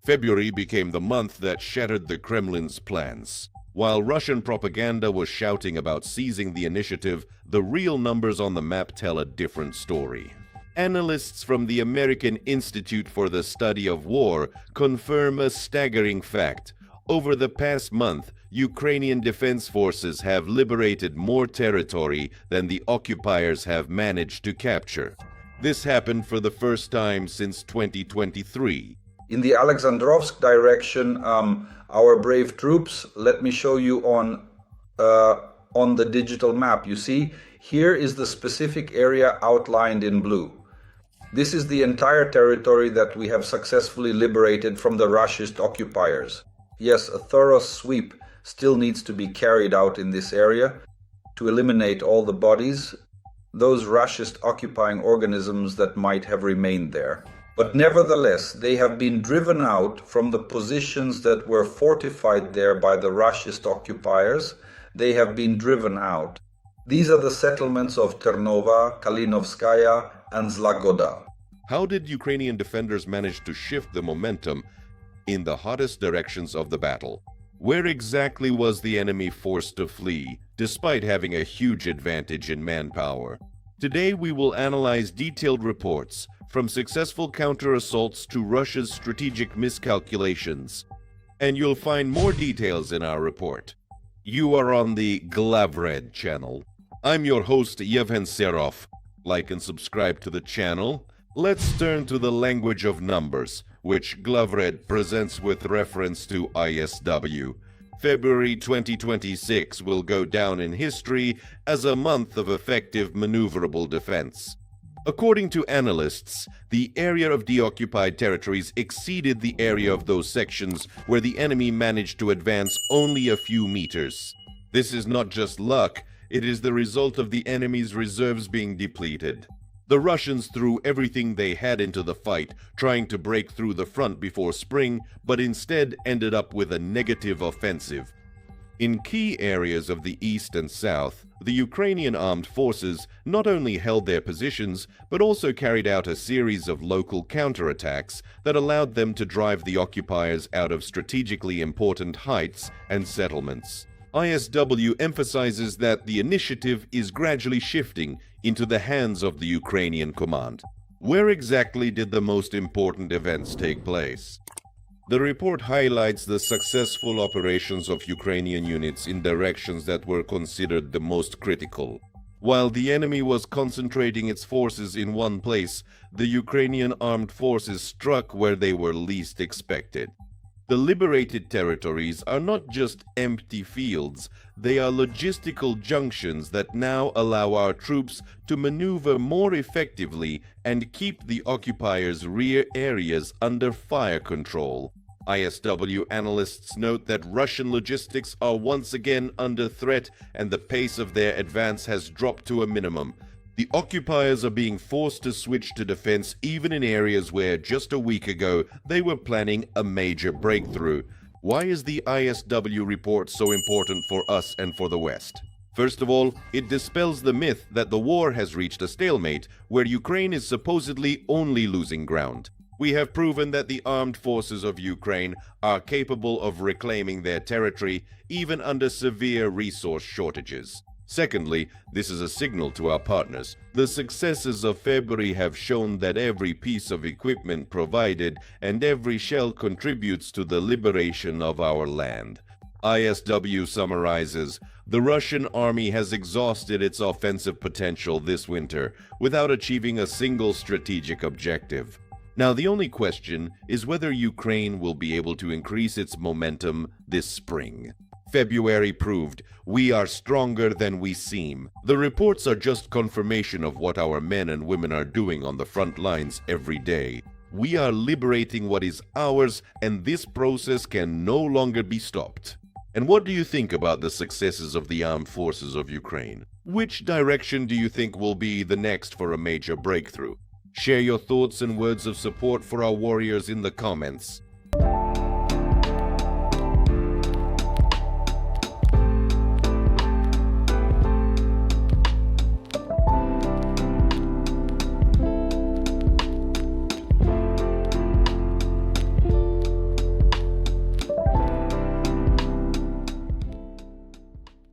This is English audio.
February became the month that shattered the Kremlin's plans. While Russian propaganda was shouting about seizing the initiative, the real numbers on the map tell a different story. Analysts from the American Institute for the Study of War confirm a staggering fact. Over the past month, Ukrainian defense forces have liberated more territory than the occupiers have managed to capture. This happened for the first time since 2023. In the Alexandrovsk direction, our brave troops, let me show you on the digital map. You see, here is the specific area outlined in blue. This is the entire territory that we have successfully liberated from the Russian occupiers. Yes, a thorough sweep still needs to be carried out in this area to eliminate all the bodies, those Russian occupying organisms that might have remained there. But nevertheless, they have been driven out from the positions that were fortified there by the Russian occupiers. They have been driven out. These are the settlements of Ternova, Kalinovskaya, and Zlagoda. How did Ukrainian defenders manage to shift the momentum in the hottest directions of the battle? Where exactly was the enemy forced to flee, despite having a huge advantage in manpower? Today we will analyze detailed reports, from successful counter-assaults to Russia's strategic miscalculations. And you'll find more details in our report. You are on the Liberated channel. I'm your host, Yevhen Serov. Like and subscribe to the channel. Let's turn to the language of numbers, which Liberated presents with reference to ISW. February 2026 will go down in history as a month of effective maneuverable defense. According to analysts, the area of deoccupied territories exceeded the area of those sections where the enemy managed to advance only a few meters. This is not just luck, it is the result of the enemy's reserves being depleted. The Russians threw everything they had into the fight, trying to break through the front before spring, but instead ended up with a negative offensive. In key areas of the east and south, the Ukrainian armed forces not only held their positions, but also carried out a series of local counterattacks that allowed them to drive the occupiers out of strategically important heights and settlements. ISW emphasizes that the initiative is gradually shifting into the hands of the Ukrainian command. Where exactly did the most important events take place? The report highlights the successful operations of Ukrainian units in directions that were considered the most critical. While the enemy was concentrating its forces in one place, the Ukrainian armed forces struck where they were least expected. The liberated territories are not just empty fields, they are logistical junctions that now allow our troops to maneuver more effectively and keep the occupiers' rear areas under fire control. ISW analysts note that Russian logistics are once again under threat and the pace of their advance has dropped to a minimum. The occupiers are being forced to switch to defense even in areas where just a week ago they were planning a major breakthrough. Why is the ISW report so important for us and for the West? First of all, it dispels the myth that the war has reached a stalemate where Ukraine is supposedly only losing ground. We have proven that the armed forces of Ukraine are capable of reclaiming their territory even under severe resource shortages. Secondly, this is a signal to our partners. The successes of February have shown that every piece of equipment provided and every shell contributes to the liberation of our land. ISW summarizes, the Russian army has exhausted its offensive potential this winter without achieving a single strategic objective. Now, the only question is whether Ukraine will be able to increase its momentum this spring. February proved we are stronger than we seem. The reports are just confirmation of what our men and women are doing on the front lines every day. We are liberating what is ours, and this process can no longer be stopped. And what do you think about the successes of the armed forces of Ukraine? Which direction do you think will be the next for a major breakthrough? Share your thoughts and words of support for our warriors in the comments.